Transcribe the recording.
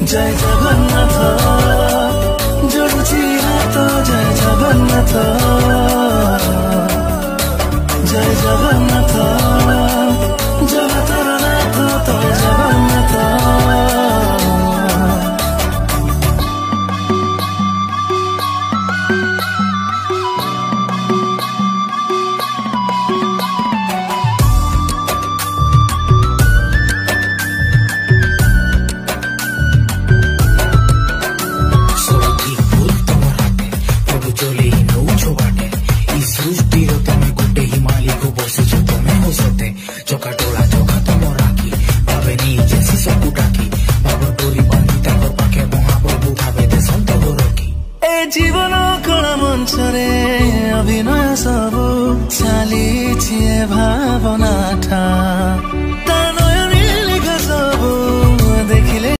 जय जगन्नाथ जोड़ुची हाथ जय जगन्नाथ जय जगन्नाथ जगतर नाथ तय जगन्नाथ। जीवन कण मंचरे अभिनय सब चाली भावना था।